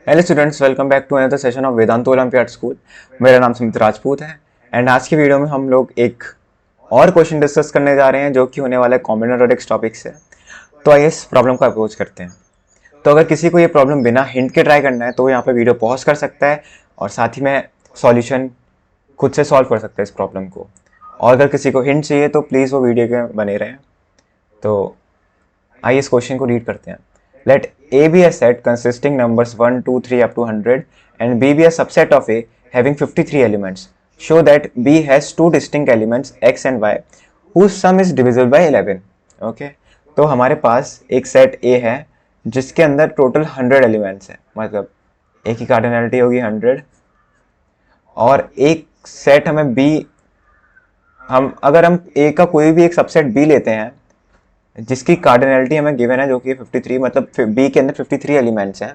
Hello students, welcome back to another session of Vedant olympiad school. मेरा नाम सुमित राजपूत है and आज की वीडियो में हम लोग एक और क्वेश्चन डिस्कस करने जा रहे हैं जो कि होने वाला है कॉम्बिनेटोरिक्स टॉपिक से। तो आइए इस प्रॉब्लम को अप्रोच करते हैं। तो अगर किसी को ये प्रॉब्लम बिना हिंट के ट्राई करना है तो वो यहाँ पे वीडियो पॉज कर सकता है और साथ ही में सॉल्यूशन खुद से सॉल्व कर सकता है इस प्रॉब्लम को। और अगर किसी को हिंट चाहिए तो प्लीज़ वो वीडियो के बने रहें। तो आइए इस क्वेश्चन को रीड करते हैं। Let A be a set consisting numbers 1, 2, 3 up to 100 and B be a subset of A having 53 elements. Show that B has two distinct elements x and y whose sum is divisible by 11. Okay? तो हमारे पास एक set A है जिसके अंदर total 100 elements हैं, मतलब A की cardinality होगी 100 और एक सेट हमें B, अगर हम A का कोई भी एक सबसेट B लेते हैं जिसकी कार्डिनलिटी हमें गिवन है जो कि 53, मतलब बी के अंदर 53 एलिमेंट्स हैं,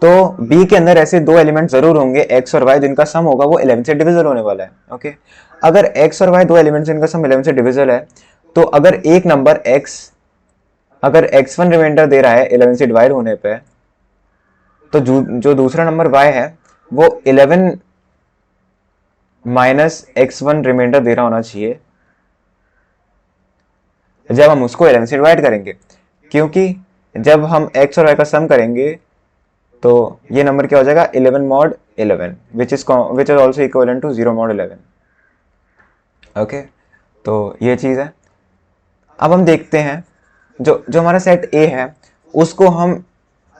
तो बी के अंदर ऐसे दो एलिमेंट जरूर होंगे एक्स और वाई जिनका सम होगा वो 11 से डिविजल होने वाला है। ओके, अगर एक्स और वाई दो एलिमेंट्स जिनका सम 11 से डिविजल है तो अगर एक नंबर एक्स, अगर x1 रिमाइंडर दे रहा है 11 से डिवाइड होने पे, तो जो दूसरा नंबर y है वो 11 माइनस x1 रिमाइंडर दे रहा होना चाहिए जब हम उसको 11 से डिवाइड करेंगे, क्योंकि जब हम x और y का सम करेंगे तो ये नंबर क्या हो जाएगा 11 mod 11 which is also equal to 0 mod 11। Okay, तो ये चीज़ है। अब हम देखते हैं जो जो हमारा सेट ए है उसको हम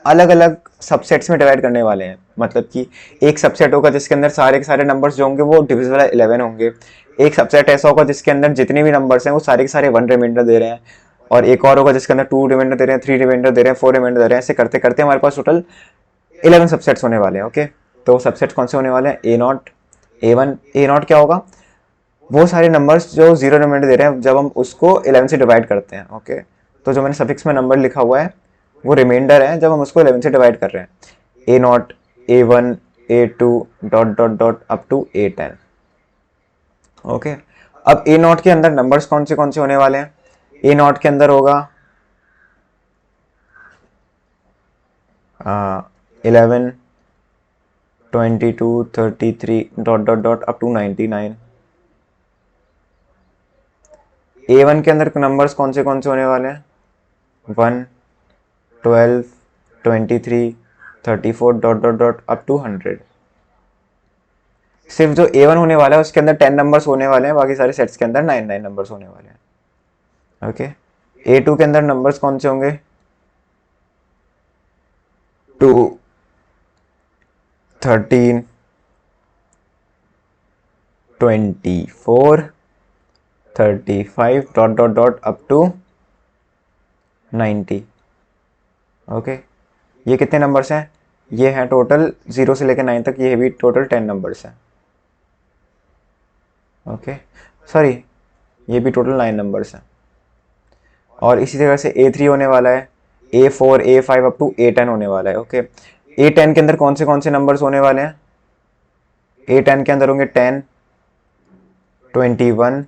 अलग अलग सबसेट्स में डिवाइड करने वाले हैं। मतलब कि एक सबसेट होगा जिसके अंदर सारे के सारे नंबर्स जो होंगे वो डिविजिबल 11 होंगे। एक सबसेट ऐसा होगा जिसके अंदर जितने भी नंबर्स हैं वो सारे के सारे 1 रिमाइंडर दे रहे हैं, और एक और होगा जिसके अंदर 2 रिमाइंडर दे रहे हैं, 3 रिमाइंडर दे रहे हैं, 4 रिमाइंडर दे रहे हैं। ऐसे करते करते हमारे पास टोटल 11 सबसेट्स होने वाले हैं। ओके, तो सबसेट्स कौन से होने वाले हैं? A naught, A one. A naught क्या होगा? वो सारे नंबर्स जो 0 रिमाइंडर दे रहे हैं जब हम उसको 11 से डिवाइड करते हैं। ओके, तो जो मैंने सफिक्स में नंबर लिखा हुआ है वो रिमाइंडर है जब हम उसको 11 से डिवाइड कर रहे हैं। A naught, A one, A two dot dot dot up to A 10। Okay, अब ए नॉट के अंदर नंबर्स कौन से होने वाले हैं? ए नॉट के अंदर होगा 11, 22, 33 dot dot dot up to 99। A one के अंदर नंबर्स कौन से होने वाले हैं? 1, 12, 23, 34 dot dot dot up to 100। सिर्फ जो ए वन होने वाला है उसके अंदर 10 नंबर्स होने वाले हैं, बाकी सारे सेट्स के अंदर 9 नंबर्स होने वाले हैं। ओके, ए टू के अंदर नंबर्स कौन से होंगे? 2, 13, 24, 35 dot dot dot up to 90। Okay, ये कितने नंबर्स हैं? ये हैं टोटल 0 से लेकर 9 तक, ये भी टोटल 10 नंबर्स हैं। ओके, सॉरी, ये भी टोटल 9 नंबर्स हैं। और इसी तरह से A3 होने वाला है, A4, A5 up to A10 होने वाला है। ओके, A10 के अंदर कौन से नंबर्स होने वाले हैं? A10 के अंदर होंगे 10, 21,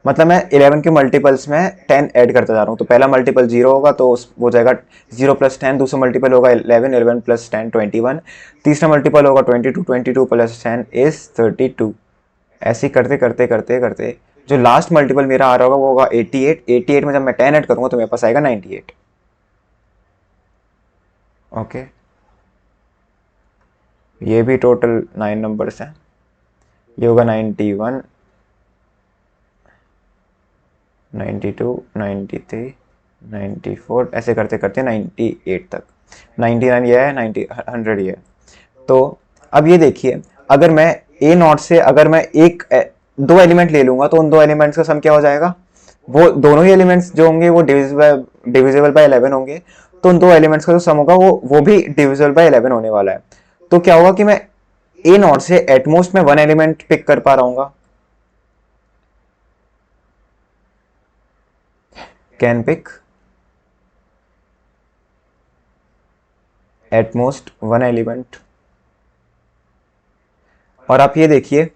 मतलब मैं 11 के मल्टीपल्स में 10 ऐड करता जा रहा हूँ। तो पहला मल्टीपल 0 होगा तो वो जाएगा 0 प्लस 10, दूसरा मल्टीपल होगा 11, 11 प्लस 10 21, तीसरा मल्टीपल होगा 22, 22 प्लस 10 इज 32। ऐसे करते करते करते करते जो लास्ट मल्टीपल मेरा आ रहा होगा वो होगा 88। 88 में जब मैं 10 ऐड करूँगा तो मेरे पास आएगा 98। ओके, ये भी टोटल 9 नंबर्स हैं। ये होगा 91, 92, 93, 94, ऐसे करते करते 98 तक। 99 ये है, 90, 100 ये है। तो अब ये देखिए, अगर मैं ए नॉट से अगर मैं दो एलिमेंट ले लूंगा तो उन दो एलिमेंट्स का सम क्या हो जाएगा? वो दोनों ही एलिमेंट्स जो होंगे वो डिविजिबल बाय 11 होंगे, तो उन दो एलिमेंट्स का जो सम होगा वो भी डिविजिबल बाय 11 होने वाला है। तो क्या होगा कि मैं ए नॉट से एटमोस्ट में 1 एलिमेंट पिक कर पा रहा हूँ, can pick at most 1 element. और आप ये देखिए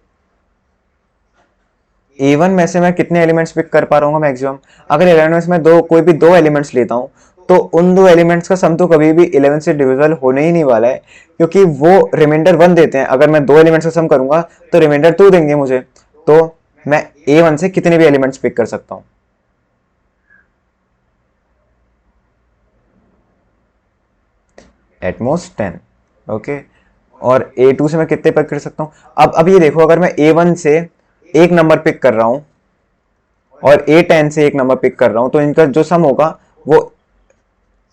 A1 में से मैं कितने एलिमेंट्स पिक कर पा रहा हूँ मैक्सिमम? अगर 11 में से मैं कोई भी दो एलिमेंट्स लेता हूँ तो उन दो एलिमेंट्स का सम तो कभी भी 11 से डिविजिबल होने ही नहीं वाला है, क्योंकि वो रिमाइंडर 1 देते हैं। अगर मैं दो एलिमेंट्स का सम करूंगा तो रिमाइंडर 2 देंगे मुझे, तो मैं A1 से कितने भी एलिमेंट्स पिक कर सकता हूं, एटमोस्ट 10। ओके, और A2 से मैं कितने पिक कर सकता हूं। अब ये देखो, अगर मैं A1 से एक नंबर पिक कर रहा हूं और A10 से एक नंबर पिक कर रहा हूं, तो इनका जो सम होगा वो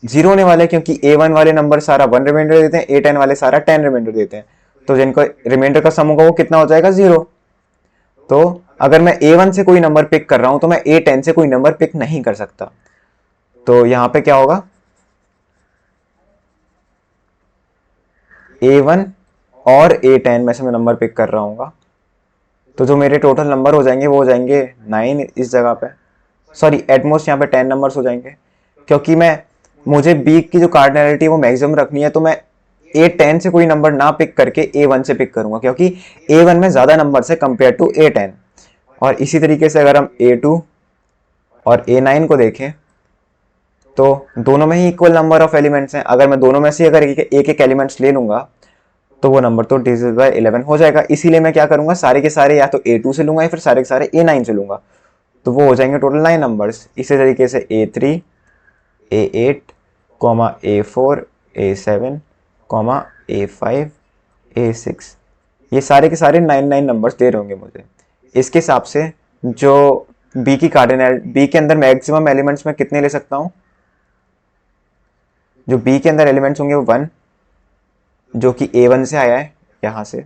0 होने वाला है, क्योंकि A1 वाले नंबर सारा 1 रिमाइंडर देते हैं, A10 वाले सारा 10 रिमाइंडर देते हैं। तो जिनका रिमाइंडर का सम होगा वो कितना हो जाएगा, 0। तो अगर मैं A1 से कोई नंबर पिक कर रहा हूं तो मैं A10 से कोई नंबर पिक नहीं कर सकता। तो यहां पे क्या होगा, A1 और A10 में से मैं नंबर पिक कर रहा हूँ, तो जो मेरे टोटल नंबर हो जाएंगे वो हो जाएंगे 9 इस जगह पे, सॉरी एटमोस्ट यहाँ पे 10 नंबर्स हो जाएंगे, क्योंकि मुझे B की जो कार्डिनलिटी वो मैक्सिमम रखनी है, तो मैं A10 से कोई नंबर ना पिक करके A1 से पिक करूंगा, क्योंकि A1 में ज़्यादा नंबर है कंपेयर टू A10। और इसी तरीके से अगर हम A2 और A9 को देखें तो दोनों में ही इक्वल नंबर ऑफ एलिमेंट्स हैं। अगर मैं दोनों में से अगर एक एक एलिमेंट्स ले लूंगा तो वो नंबर तो डिविजिबल बाय 11 हो जाएगा। इसीलिए मैं क्या करूंगा, सारे के सारे या तो A2 से लूंगा या फिर सारे के सारे A9 से लूंगा, तो वो हो जाएंगे टोटल 9 नंबर्स। इसी तरीके से A3, A8, A4, A7, A5, A6, ये सारे के सारे 9 नंबर्स दे रहे होंगे मुझे। इसके हिसाब से जो B की कार्डिनल, B के अंदर मैक्सिमम एलिमेंट्स में कितने ले सकता हूँ, जो B के अंदर एलिमेंट्स होंगे वो 1, जो कि A1 से आया है यहां से,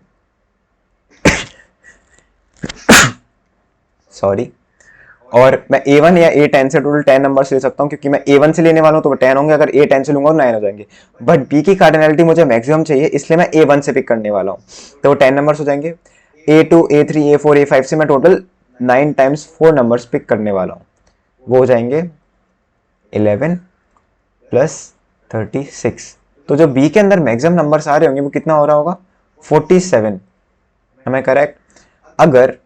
सॉरी। और मैं A1 या A10 से टोटल 10 नंबर्स ले सकता हूं, क्योंकि मैं A1 से लेने वाला हूं तो वो 10 होंगे, अगर A10 से लूंगा तो 9 हो जाएंगे। बट B की कार्डिनलिटी मुझे मैक्सिमम चाहिए, इसलिए मैं A1 से पिक करने वाला हूं, तो वो 10 नंबर्स हो जाएंगे। A2, A3, A4, A5 से मैं टोटल 9 टाइम्स 4 नंबर्स पिक करने वाला हूं, वो हो जाएंगे 11 प्लस 36। तो जो B के अंदर मैक्सिमम नंबर्स आ रहे होंगे वो कितना हो रहा होगा, 47। हमें करेक्ट। अगर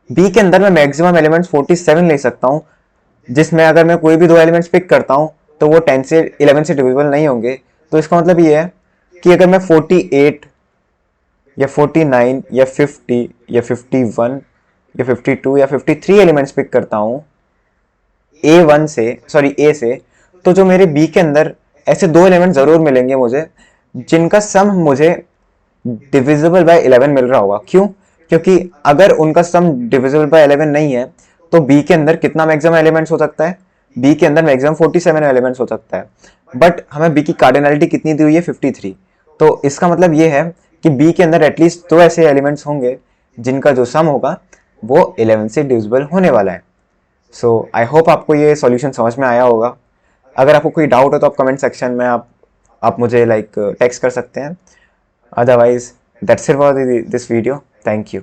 B के अंदर मैं मैक्सिमम एलिमेंट्स 47 ले सकता हूं, जिसमें अगर मैं कोई भी दो एलिमेंट्स पिक करता हूं तो वो 10 से 11 से डिविजिबल नहीं होंगे, तो इसका मतलब ये है कि अगर मैं 48 या 49 या 50 या 51 या 52 या 53 एलिमेंट्स पिक करता हूं A1 से, सॉरी A से, तो जो मेरे B के अंदर ऐसे दो एलिमेंट जरूर मिलेंगे मुझे जिनका सम मुझे डिविजिबल बाय 11 मिल रहा होगा। क्यों, क्योंकि अगर उनका सम डिविजिबल बाय 11 नहीं है तो B के अंदर कितना मैक्सिमम एलिमेंट्स हो सकता है, B के अंदर मैक्सिमम 47 एलिमेंट्स हो सकता है। बट हमें B की कार्डिनलिटी कितनी दी हुई है, 53। तो इसका मतलब ये है कि B के अंदर एटलीस्ट दो ऐसे एलिमेंट्स होंगे जिनका जो सम होगा वो 11 से डिविजिबल होने वाला है। सो आई होप आपको ये सॉल्यूशन समझ में आया होगा। अगर आपको कोई डाउट हो तो आप कमेंट सेक्शन में आप मुझे टेक्स्ट कर सकते हैं। Otherwise that's it for this video. Thank you.